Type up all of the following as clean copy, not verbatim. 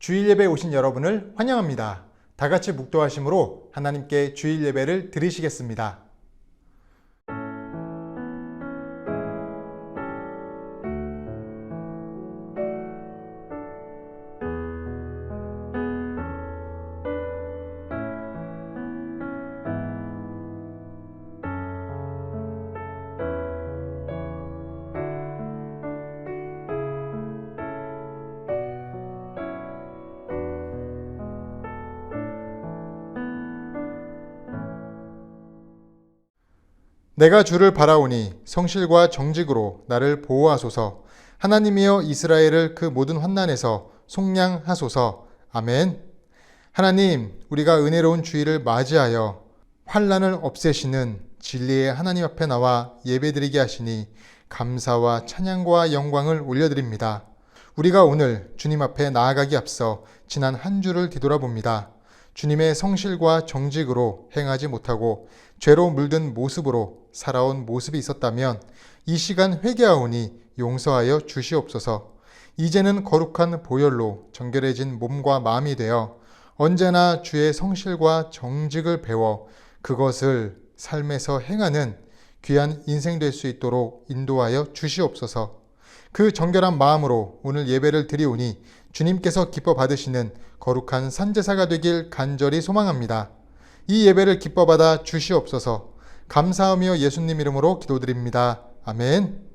주일 예배에 오신 여러분을 환영합니다. 다 같이 묵도하심으로 하나님께 주일 예배를 드리시겠습니다. 내가 주를 바라오니 성실과 정직으로 나를 보호하소서. 하나님이여 이스라엘을 그 모든 환난에서 속량하소서. 아멘. 하나님, 우리가 은혜로운 주일을 맞이하여 환난을 없애시는 진리의 하나님 앞에 나와 예배드리게 하시니 감사와 찬양과 영광을 올려드립니다. 우리가 오늘 주님 앞에 나아가기 앞서 지난 한 주를 뒤돌아봅니다. 주님의 성실과 정직으로 행하지 못하고 죄로 물든 모습으로 살아온 모습이 있었다면 이 시간 회개하오니 용서하여 주시옵소서. 이제는 거룩한 보혈로 정결해진 몸과 마음이 되어 언제나 주의 성실과 정직을 배워 그것을 삶에서 행하는 귀한 인생 될 수 있도록 인도하여 주시옵소서. 그 정결한 마음으로 오늘 예배를 드리오니 주님께서 기뻐 받으시는 거룩한 산제사가 되길 간절히 소망합니다. 이 예배를 기뻐 받아 주시옵소서. 감사하며 예수님 이름으로 기도드립니다. 아멘.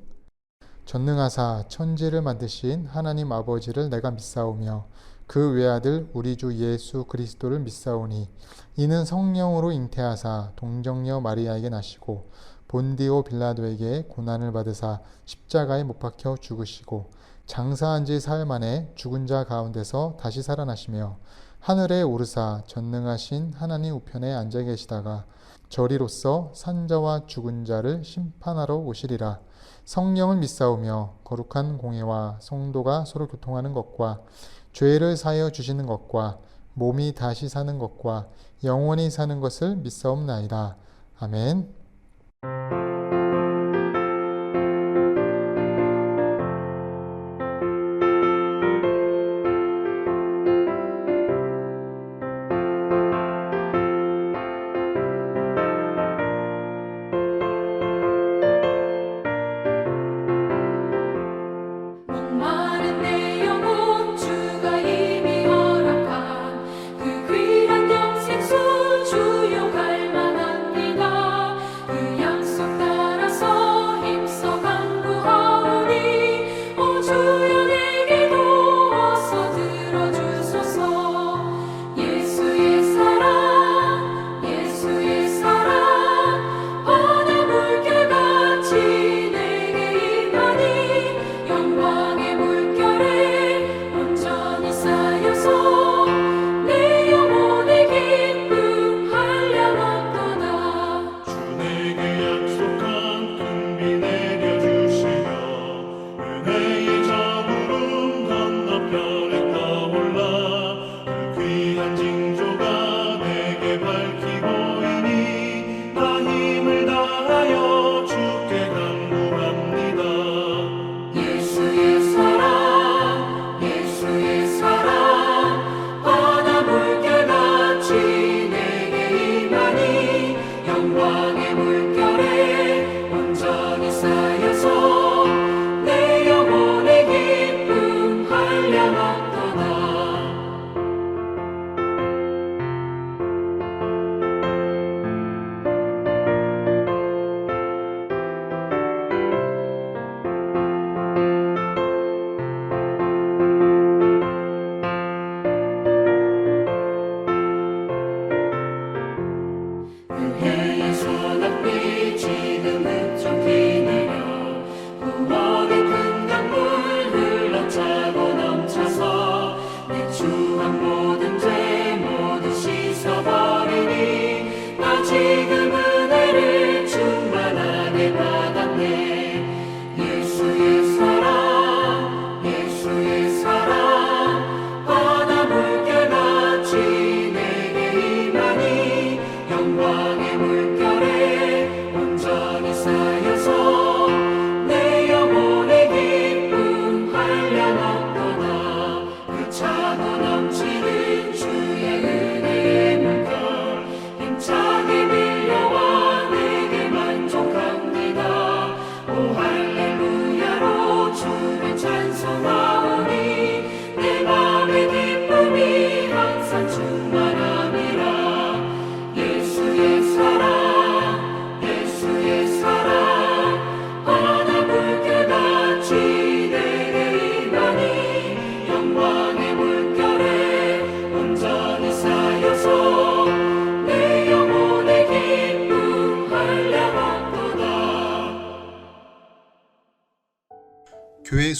전능하사 천지를 만드신 하나님 아버지를 내가 믿사오며 그 외아들 우리 주 예수 그리스도를 믿사오니 이는 성령으로 잉태하사 동정녀 마리아에게 나시고 본디오 빌라도에게 고난을 받으사 십자가에 못 박혀 죽으시고 장사한 지 사흘 만에 죽은 자 가운데서 다시 살아나시며 하늘에 오르사 전능하신 하나님 우편에 앉아 계시다가 저리로서 산자와 죽은 자를 심판하러 오시리라. 성령을 믿사오며 거룩한 공회와 성도가 서로 교통하는 것과 죄를 사하여 주시는 것과 몸이 다시 사는 것과 영원히 사는 것을 믿사옵나이다. 아멘. 그 약속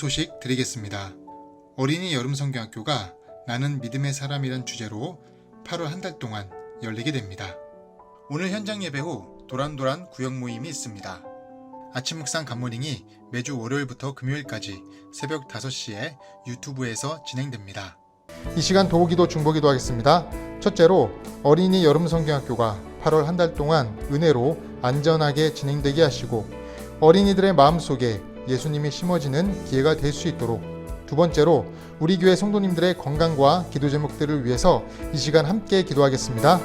소식 드리겠습니다. 어린이 여름성경학교가 나는 믿음의 사람이란 주제로 8월 한 달 동안 열리게 됩니다. 오늘 현장 예배 후 도란도란 구역 모임이 있습니다. 아침 묵상 굿모닝이 매주 월요일부터 금요일까지 새벽 5시에 유튜브에서 진행됩니다. 이 시간 도우기도 중보기도 하겠습니다. 첫째로 어린이 여름성경학교가 8월 한 달 동안 은혜로 안전하게 진행되게 하시고 어린이들의 마음속에 예수님이 심어지는 기회가 될 수 있도록, 두 번째로 우리 교회 성도님들의 건강과 기도 제목들을 위해서 이 시간 함께 기도하겠습니다.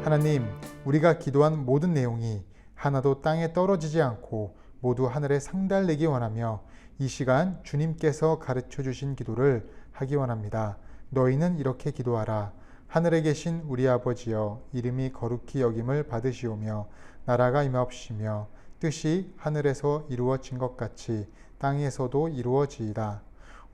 하나님, 우리가 기도한 모든 내용이 하나도 땅에 떨어지지 않고 모두 하늘에 상달되기 원하며 이 시간 주님께서 가르쳐 주신 기도를 하기 원합니다. 너희는 이렇게 기도하라. 하늘에 계신 우리 아버지여, 이름이 거룩히 여김을 받으시오며 나라가 임하옵시며 뜻이 하늘에서 이루어진 것 같이 땅에서도 이루어지이다.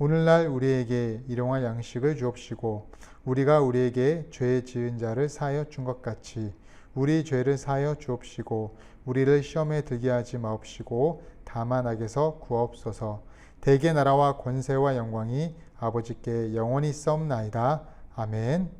오늘날 우리에게 일용할 양식을 주옵시고 우리가 우리에게 죄 지은 자를 사하여 준 것 같이 우리 죄를 사하여 주옵시고 우리를 시험에 들게 하지 마옵시고 다만 악에서 구하옵소서. 대개 나라와 권세와 영광이 아버지께 영원히 있사옵나이다. 아멘.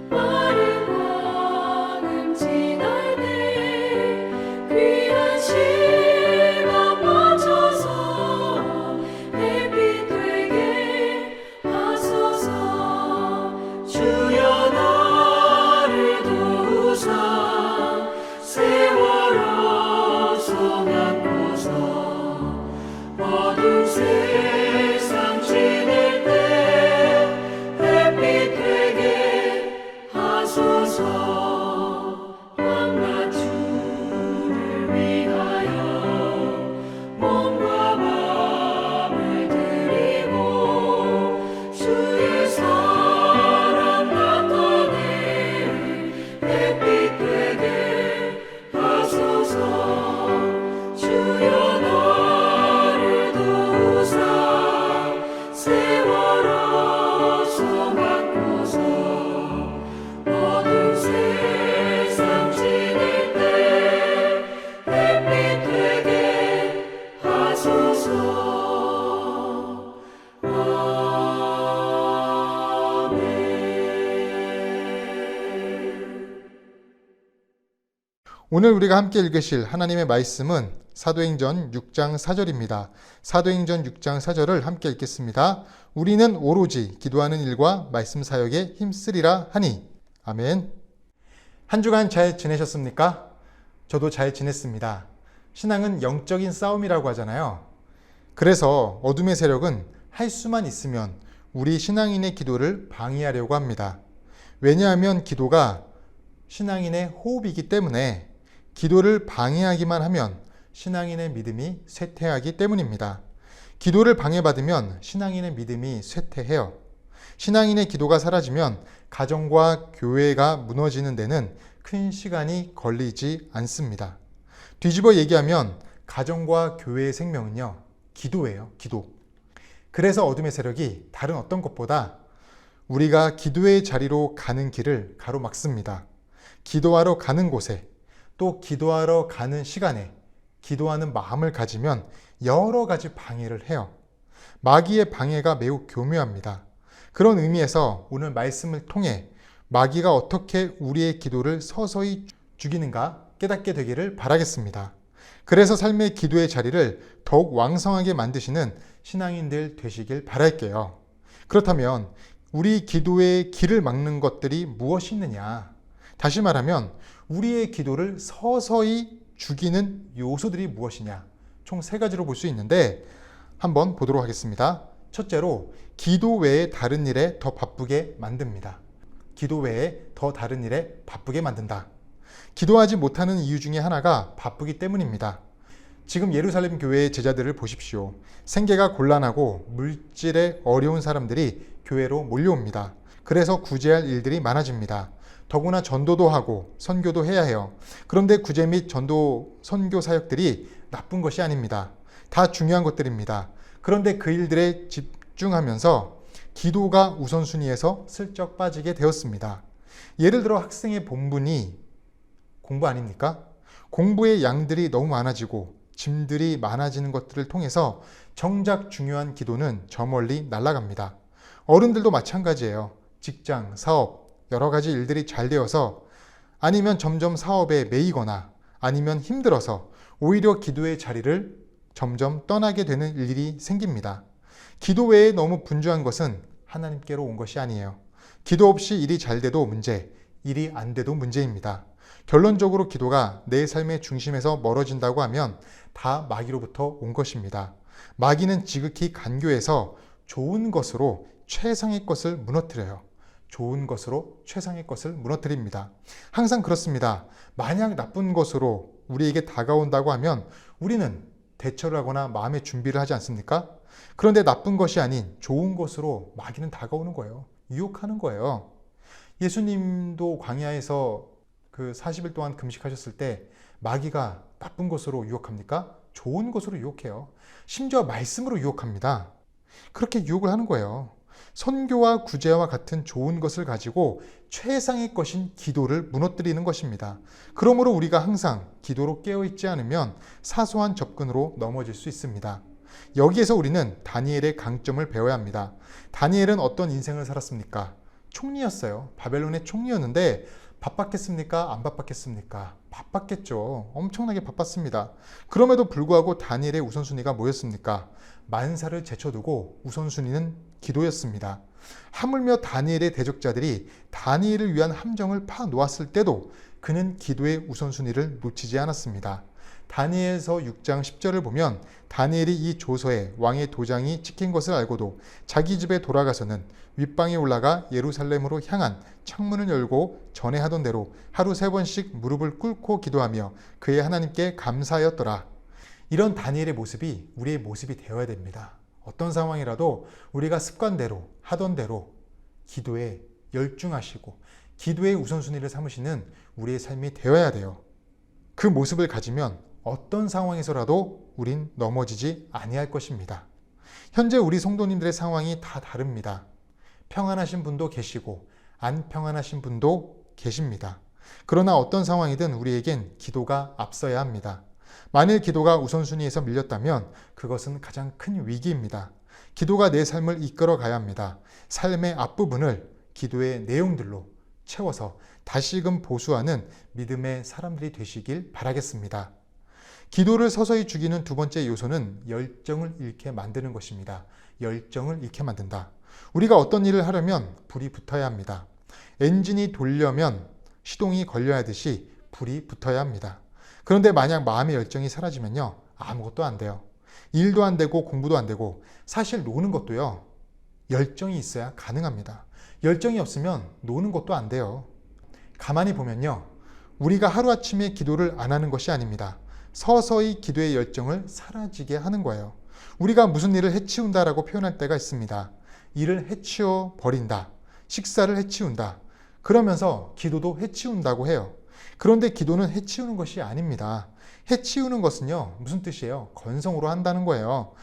마른 광음 지날 때 손 안고서 어두운 세상 지낼 때 햇빛 되게 하소서. 밤낮 주를 위하여 몸과 마음을 드리고 주의 사랑 나타내 햇빛 되게 하소서. 주여 나를 도우사 세월호 손 안고서 어두운 세상 지낼 때 햇빛 되게 하소서. 오늘 우리가 함께 읽으실 하나님의 말씀은 사도행전 6장 4절입니다. 사도행전 6장 4절을 함께 읽겠습니다. 우리는 오로지 기도하는 일과 말씀 사역에 힘쓰리라 하니. 아멘. 한 주간 잘 지내셨습니까? 저도 잘 지냈습니다. 신앙은 영적인 싸움이라고 하잖아요. 그래서 어둠의 세력은 할 수만 있으면 우리 신앙인의 기도를 방해하려고 합니다. 왜냐하면 기도가 신앙인의 호흡이기 때문에 기도를 방해하기만 하면 신앙인의 믿음이 쇠퇴하기 때문입니다. 기도를 방해받으면 신앙인의 믿음이 쇠퇴해요. 신앙인의 기도가 사라지면 가정과 교회가 무너지는 데는 큰 시간이 걸리지 않습니다. 뒤집어 얘기하면 가정과 교회의 생명은요, 기도예요, 기도. 그래서 어둠의 세력이 다른 어떤 것보다 우리가 기도의 자리로 가는 길을 가로막습니다. 기도하러 가는 곳에 또 기도하러 가는 시간에 기도하는 마음을 가지면 여러 가지 방해를 해요. 마귀의 방해가 매우 교묘합니다. 그런 의미에서 오늘 말씀을 통해 마귀가 어떻게 우리의 기도를 서서히 죽이는가 깨닫게 되기를 바라겠습니다. 그래서 삶의 기도의 자리를 더욱 왕성하게 만드시는 신앙인들 되시길 바랄게요. 그렇다면 우리 기도의 길을 막는 것들이 무엇이 있느냐? 다시 말하면 우리의 기도를 서서히 죽이는 요소들이 무엇이냐? 총 3가지로 볼 수 있는데 한번 보도록 하겠습니다. 첫째로 기도 외에 다른 일에 더 바쁘게 만듭니다. 기도 외에 더 다른 일에 바쁘게 만든다. 기도하지 못하는 이유 중에 하나가 바쁘기 때문입니다. 지금 예루살렘 교회의 제자들을 보십시오. 생계가 곤란하고 물질에 어려운 사람들이 교회로 몰려옵니다. 그래서 구제할 일들이 많아집니다. 더구나 전도도 하고 선교도 해야 해요. 그런데 구제 및 전도, 선교 사역들이 나쁜 것이 아닙니다. 다 중요한 것들입니다. 그런데 그 일들에 집중하면서 기도가 우선순위에서 슬쩍 빠지게 되었습니다. 예를 들어 학생의 본분이 공부 아닙니까? 공부의 양들이 너무 많아지고 짐들이 많아지는 것들을 통해서 정작 중요한 기도는 저 멀리 날아갑니다. 어른들도 마찬가지예요. 직장, 사업, 여러 가지 일들이 잘 되어서 아니면 점점 사업에 매이거나 아니면 힘들어서 오히려 기도의 자리를 점점 떠나게 되는 일이 생깁니다. 기도 외에 너무 분주한 것은 하나님께로 온 것이 아니에요. 기도 없이 일이 잘 돼도 문제, 일이 안 돼도 문제입니다. 결론적으로 기도가 내 삶의 중심에서 멀어진다고 하면 다 마귀로부터 온 것입니다. 마귀는 지극히 간교해서 좋은 것으로 최상의 것을 무너뜨려요. 좋은 것으로 최상의 것을 무너뜨립니다. 항상 그렇습니다. 만약 나쁜 것으로 우리에게 다가온다고 하면 우리는 대처를 하거나 마음의 준비를 하지 않습니까? 그런데 나쁜 것이 아닌 좋은 것으로 마귀는 다가오는 거예요. 유혹하는 거예요. 예수님도 광야에서 그 40일 동안 금식하셨을 때 마귀가 나쁜 것으로 유혹합니까? 좋은 것으로 유혹해요. 심지어 말씀으로 유혹합니다. 그렇게 유혹을 하는 거예요. 선교와 구제와 같은 좋은 것을 가지고 최상의 것인 기도를 무너뜨리는 것입니다. 그러므로 우리가 항상 기도로 깨어있지 않으면 사소한 접근으로 넘어질 수 있습니다. 여기에서 우리는 다니엘의 강점을 배워야 합니다. 다니엘은 어떤 인생을 살았습니까? 총리였어요. 바벨론의 총리였는데 바빴겠습니까? 안 바빴겠습니까? 바빴겠죠. 엄청나게 바빴습니다. 그럼에도 불구하고 다니엘의 우선순위가 뭐였습니까? 만사를 제쳐두고 우선순위는 기도였습니다. 하물며 다니엘의 대적자들이 다니엘을 위한 함정을 파놓았을 때도 그는 기도의 우선순위를 놓치지 않았습니다. 다니엘서 6장 10절을 보면 다니엘이 이 조서에 왕의 도장이 찍힌 것을 알고도 자기 집에 돌아가서는 윗방에 올라가 예루살렘으로 향한 창문을 열고 전에 하던 대로 하루 3번씩 무릎을 꿇고 기도하며 그의 하나님께 감사하였더라. 이런 다니엘의 모습이 우리의 모습이 되어야 됩니다. 어떤 상황이라도 우리가 습관대로 하던 대로 기도에 열중하시고 기도의 우선순위를 삼으시는 우리의 삶이 되어야 돼요. 그 모습을 가지면 어떤 상황에서라도 우린 넘어지지 아니할 것입니다. 현재 우리 성도님들의 상황이 다 다릅니다. 평안하신 분도 계시고 안 평안하신 분도 계십니다. 그러나 어떤 상황이든 우리에겐 기도가 앞서야 합니다. 만일 기도가 우선순위에서 밀렸다면 그것은 가장 큰 위기입니다. 기도가 내 삶을 이끌어 가야 합니다. 삶의 앞부분을 기도의 내용들로 채워서 다시금 보수하는 믿음의 사람들이 되시길 바라겠습니다. 기도를 서서히 죽이는 두 번째 요소는 열정을 잃게 만드는 것입니다. 열정을 잃게 만든다. 우리가 어떤 일을 하려면 불이 붙어야 합니다. 엔진이 돌려면 시동이 걸려야 하듯이 불이 붙어야 합니다. 그런데 만약 마음의 열정이 사라지면요, 아무것도 안 돼요. 일도 안 되고 공부도 안 되고 사실 노는 것도요, 열정이 있어야 가능합니다. 열정이 없으면 노는 것도 안 돼요. 가만히 보면요, 우리가 하루아침에 기도를 안 하는 것이 아닙니다. 서서히 기도의 열정을 사라지게 하는 거예요. 우리가 무슨 일을 해치운다라고 표현할 때가 있습니다. 일을 해치워 버린다. 식사를 해치운다. 그러면서 기도도 해치운다고 해요. 그런데 기도는 해치우는 것이 아닙니다. 해치우는 것은요, 무슨 뜻이에요? 건성으로 한다는 거예요.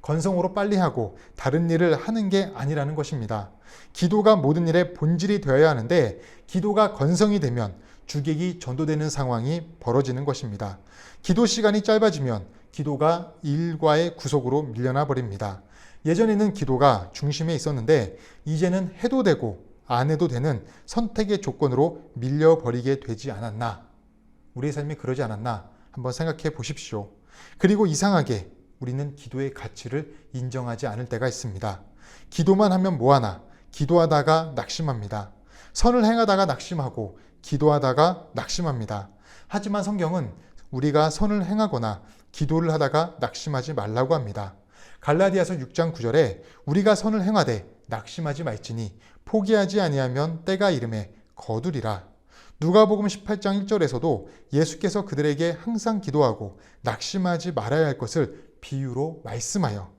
건성으로 빨리 하고 다른 일을 하는 게 아니라는 것입니다. 기도가 모든 일의 본질이 되어야 하는데 기도가 건성이 되면 주객이 전도되는 상황이 벌어지는 것입니다. 기도 시간이 짧아지면 기도가 일과의 구속으로 밀려나 버립니다. 예전에는 기도가 중심에 있었는데 이제는 해도 되고 안 해도 되는 선택의 조건으로 밀려버리게 되지 않았나? 우리의 삶이 그러지 않았나? 한번 생각해 보십시오. 그리고 이상하게 우리는 기도의 가치를 인정하지 않을 때가 있습니다. 기도만 하면 뭐하나? 기도하다가 낙심합니다. 선을 행하다가 낙심하고 기도하다가 낙심합니다. 하지만 성경은 우리가 선을 행하거나 기도를 하다가 낙심하지 말라고 합니다. 갈라디아서 6장 9절에 우리가 선을 행하되 낙심하지 말지니 포기하지 아니하면 때가 이름에 거두리라. 누가복음 18장 1절에서도 예수께서 그들에게 항상 기도하고 낙심하지 말아야 할 것을 비유로 말씀하여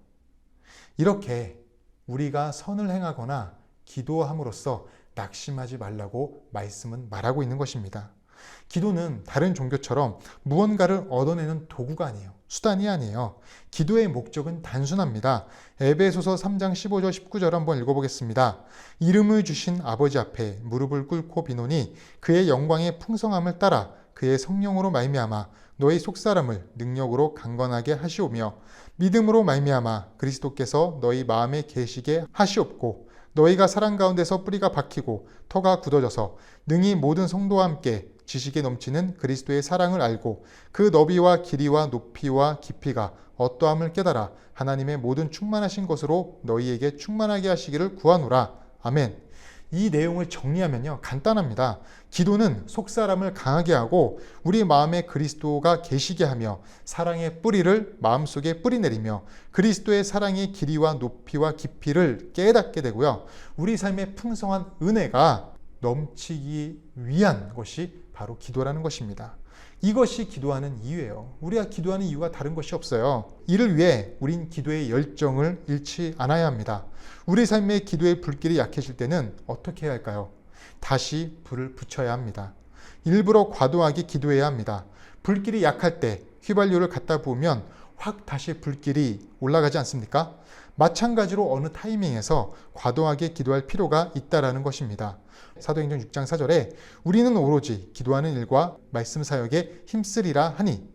이렇게 우리가 선을 행하거나 기도함으로써 낙심하지 말라고 말씀은 말하고 있는 것입니다. 기도는 다른 종교처럼 무언가를 얻어내는 도구가 아니에요. 수단이 아니에요. 기도의 목적은 단순합니다. 에베소서 3장 15절 19절 한번 읽어보겠습니다. 이름을 주신 아버지 앞에 무릎을 꿇고 비노니 그의 영광의 풍성함을 따라 그의 성령으로 말미암아 너희 속사람을 능력으로 강건하게 하시오며 믿음으로 말미암아 그리스도께서 너희 마음에 계시게 하시옵고 너희가 사랑 가운데서 뿌리가 박히고 터가 굳어져서 능히 모든 성도와 함께 지식에 넘치는 그리스도의 사랑을 알고 그 너비와 길이와 높이와 깊이가 어떠함을 깨달아 하나님의 모든 충만하신 것으로 너희에게 충만하게 하시기를 구하노라. 아멘. 이 내용을 정리하면요, 간단합니다. 기도는 속사람을 강하게 하고 우리 마음에 그리스도가 계시게 하며 사랑의 뿌리를 마음속에 뿌리내리며 그리스도의 사랑의 길이와 높이와 깊이를 깨닫게 되고요. 우리 삶의 풍성한 은혜가 넘치기 위한 것이 바로 기도라는 것입니다. 이것이 기도하는 이유예요. 우리가 기도하는 이유가 다른 것이 없어요. 이를 위해 우린 기도의 열정을 잃지 않아야 합니다. 우리 삶의 기도의 불길이 약해질 때는 어떻게 해야 할까요? 다시 불을 붙여야 합니다. 일부러 과도하게 기도해야 합니다. 불길이 약할 때 휘발유를 갖다 부으면 확 다시 불길이 올라가지 않습니까? 마찬가지로 어느 타이밍에서 과도하게 기도할 필요가 있다라는 것입니다. 사도행전 6장 4절에 우리는 오로지 기도하는 일과 말씀 사역에 힘쓰리라 하니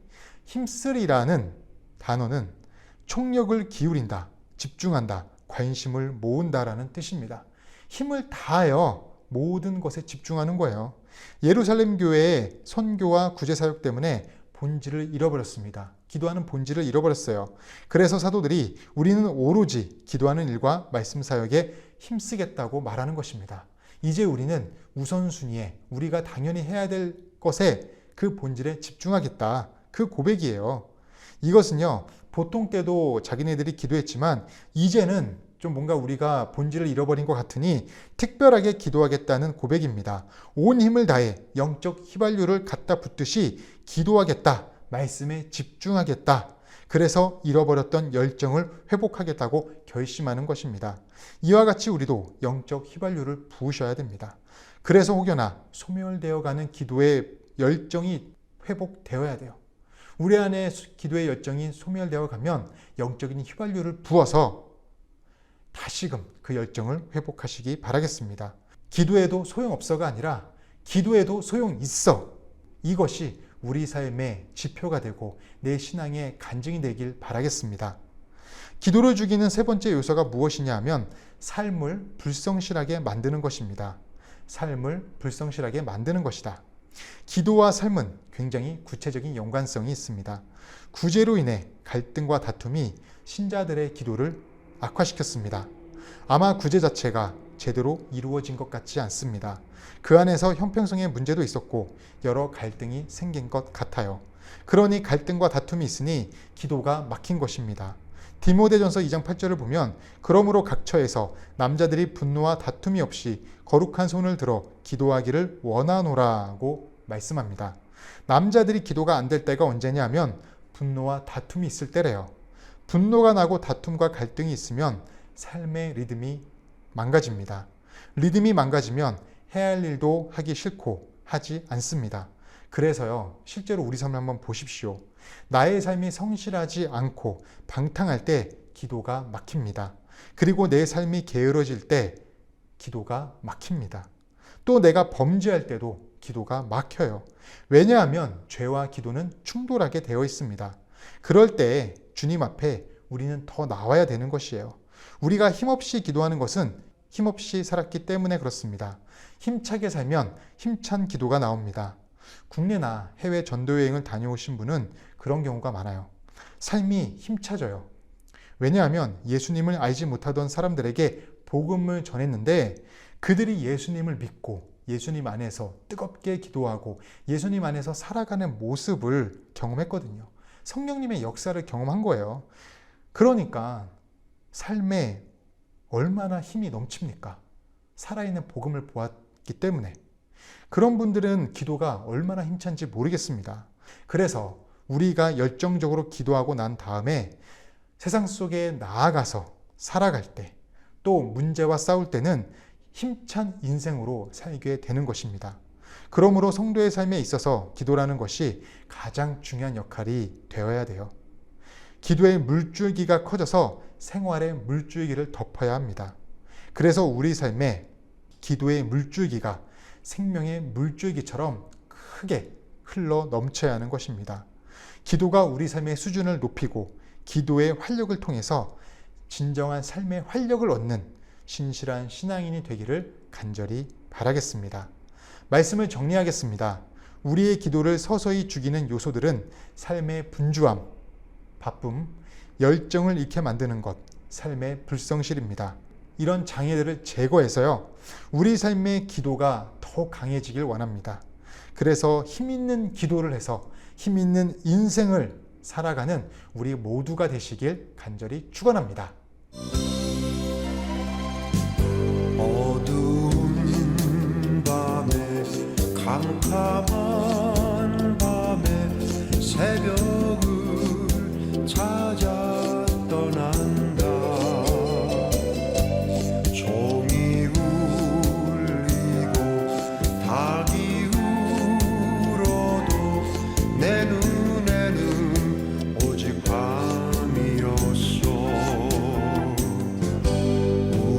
힘쓰리라는 단어는 총력을 기울인다, 집중한다, 관심을 모은다라는 뜻입니다. 힘을 다하여 모든 것에 집중하는 거예요. 예루살렘 교회의 선교와 구제 사역 때문에 본질을 잃어버렸습니다. 기도하는 본질을 잃어버렸어요. 그래서 사도들이 우리는 오로지 기도하는 일과 말씀 사역에 힘쓰겠다고 말하는 것입니다. 이제 우리는 우선순위에 우리가 당연히 해야 될 것에 그 본질에 집중하겠다. 그 고백이에요. 이것은요, 보통 때도 자기네들이 기도했지만 이제는 좀 뭔가 우리가 본질을 잃어버린 것 같으니 특별하게 기도하겠다는 고백입니다. 온 힘을 다해 영적 휘발유를 갖다 붓듯이 기도하겠다. 말씀에 집중하겠다. 그래서 잃어버렸던 열정을 회복하겠다고 결심하는 것입니다. 이와 같이 우리도 영적 휘발유를 부으셔야 됩니다. 그래서 혹여나 소멸되어가는 기도의 열정이 회복되어야 돼요. 우리 안에 기도의 열정이 소멸되어 가면 영적인 휘발유를 부어서 다시금 그 열정을 회복하시기 바라겠습니다. 기도해도 소용없어가 아니라 기도해도 소용있어. 이것이 우리 삶의 지표가 되고 내 신앙의 간증이 되길 바라겠습니다. 기도를 죽이는 세 번째 요소가 무엇이냐 하면 삶을 불성실하게 만드는 것입니다. 삶을 불성실하게 만드는 것이다. 기도와 삶은 굉장히 구체적인 연관성이 있습니다. 구제로 인해 갈등과 다툼이 신자들의 기도를 악화시켰습니다. 아마 구제 자체가 제대로 이루어진 것 같지 않습니다. 그 안에서 형평성의 문제도 있었고 여러 갈등이 생긴 것 같아요. 그러니 갈등과 다툼이 있으니 기도가 막힌 것입니다. 디모데전서 2장 8절을 보면 그러므로 각 처에서 남자들이 분노와 다툼이 없이 거룩한 손을 들어 기도하기를 원하노라고 말씀합니다. 남자들이 기도가 안 될 때가 언제냐 하면 분노와 다툼이 있을 때래요. 분노가 나고 다툼과 갈등이 있으면 삶의 리듬이 망가집니다. 리듬이 망가지면 해야 할 일도 하기 싫고 하지 않습니다. 그래서요, 실제로 우리 삶을 한번 보십시오. 나의 삶이 성실하지 않고 방탕할 때 기도가 막힙니다. 그리고 내 삶이 게으러질 때 기도가 막힙니다. 또 내가 범죄할 때도 기도가 막혀요. 왜냐하면 죄와 기도는 충돌하게 되어 있습니다. 그럴 때 주님 앞에 우리는 더 나와야 되는 것이에요. 우리가 힘없이 기도하는 것은 힘없이 살았기 때문에 그렇습니다. 힘차게 살면 힘찬 기도가 나옵니다. 국내나 해외 전도여행을 다녀오신 분은 그런 경우가 많아요. 삶이 힘차져요. 왜냐하면 예수님을 알지 못하던 사람들에게 복음을 전했는데 그들이 예수님을 믿고 예수님 안에서 뜨겁게 기도하고 예수님 안에서 살아가는 모습을 경험했거든요. 성령님의 역사를 경험한 거예요. 그러니까 삶에 얼마나 힘이 넘칩니까? 살아있는 복음을 보았기 때문에. 그런 분들은 기도가 얼마나 힘찬지 모르겠습니다. 그래서 우리가 열정적으로 기도하고 난 다음에 세상 속에 나아가서 살아갈 때, 또 문제와 싸울 때는 힘찬 인생으로 살게 되는 것입니다. 그러므로 성도의 삶에 있어서 기도라는 것이 가장 중요한 역할이 되어야 돼요. 기도의 물줄기가 커져서 생활의 물줄기를 덮어야 합니다. 그래서 우리 삶에 기도의 물줄기가 생명의 물줄기처럼 크게 흘러 넘쳐야 하는 것입니다. 기도가 우리 삶의 수준을 높이고 기도의 활력을 통해서 진정한 삶의 활력을 얻는 신실한 신앙인이 되기를 간절히 바라겠습니다. 말씀을 정리하겠습니다. 우리의 기도를 서서히 죽이는 요소들은 삶의 분주함, 바쁨, 열정을 잃게 만드는 것, 삶의 불성실입니다. 이런 장애들을 제거해서요, 우리 삶의 기도가 더 강해지길 원합니다. 그래서 힘있는 기도를 해서 힘있는 인생을 살아가는 우리 모두가 되시길 간절히 축원합니다. 어두운 밤에 캄캄한 밤에 새벽을 찾아 떠난다. 종이 울리고 닭이 울어도 내 눈에는 오직 밤이었어.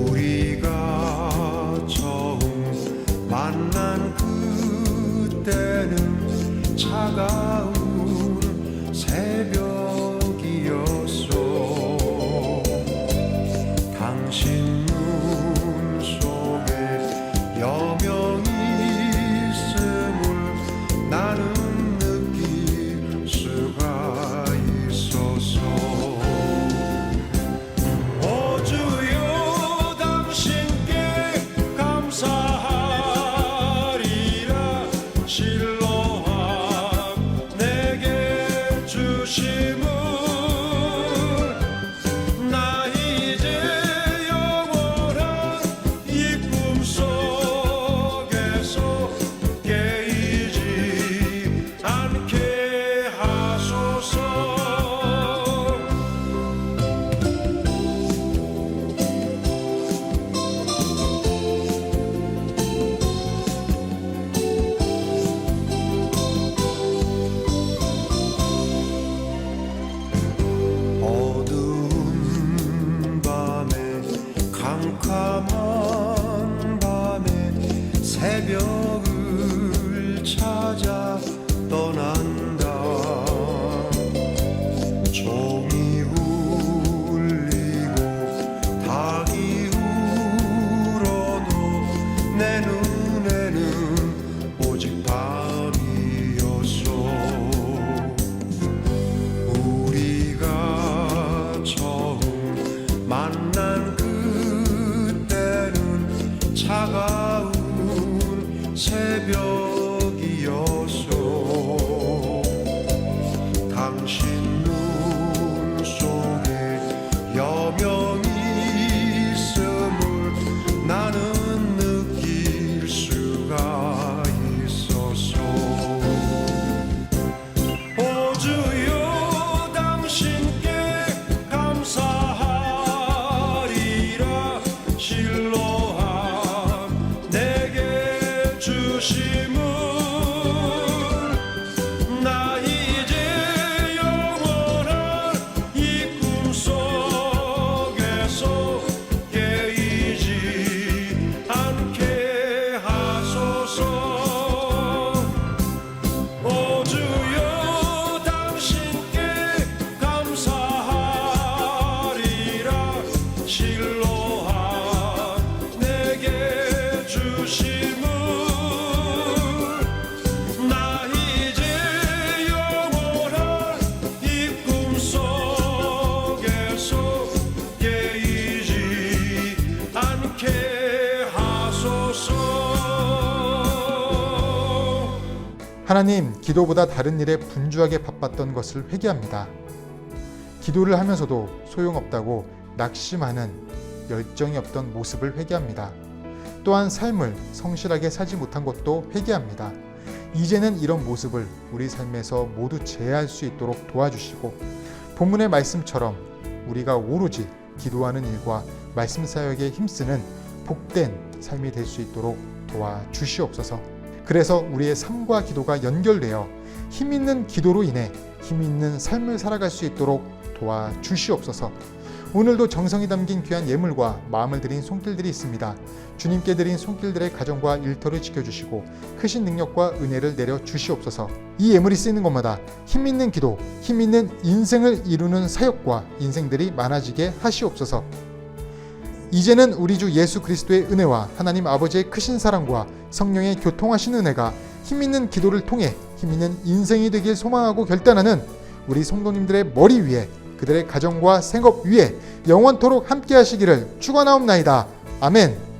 우리가 처음 만난 그때는 주심을 나 이제 영원한 이 꿈속에서 깨이지 않게 하소서. 어두운 밤에 캄캄한 밤에 새벽을 찾아 떠난다. 종이 울리고 닭이 울어도 내 눈에는 오직 밤이었어. 우리가 처음 만난 그때는 차가운 새벽이었어. 당신 눈 속에 여명이 있음을 나는 느낄 수가 있었어. 오 주여 당신께 감사하리라. 실로함 내게 주심을 나 이제 영원한 이 꿈속에서 깨이지 않게 하소서. 오 주여 당신께 감사하리라. 실로함 내게 주심을 나 이제 영원한 이 꿈속에서 깨이지 않게 하소서. 하나님, 기도보다 다른 일에 분주하게 바빴던 것을 회개합니다. 기도를 하면서도 소용없다고 낙심하는 열정이 없던 모습을 회개합니다. 또한 삶을 성실하게 살지 못한 것도 회개합니다. 이제는 이런 모습을 우리 삶에서 모두 제해할 수 있도록 도와주시고, 본문의 말씀처럼 우리가 오로지 기도하는 일과 말씀 사역에 힘쓰는 복된 삶이 될 수 있도록 도와주시옵소서. 그래서 우리의 삶과 기도가 연결되어 힘있는 기도로 인해 힘있는 삶을 살아갈 수 있도록 도와주시옵소서. 오늘도 정성이 담긴 귀한 예물과 마음을 드린 손길들이 있습니다. 주님께 드린 손길들의 가정과 일터를 지켜주시고 크신 능력과 은혜를 내려 주시옵소서. 이 예물이 쓰이는 곳마다 힘있는 기도, 힘있는 인생을 이루는 사역과 인생들이 많아지게 하시옵소서. 이제는 우리 주 예수 그리스도의 은혜와 하나님 아버지의 크신 사랑과 성령의 교통하신 은혜가 힘있는 기도를 통해 힘있는 인생이 되길 소망하고 결단하는 우리 성도님들의 머리 위에, 그들의 가정과 생업 위에 영원토록 함께 하시기를 축원하옵나이다. 아멘.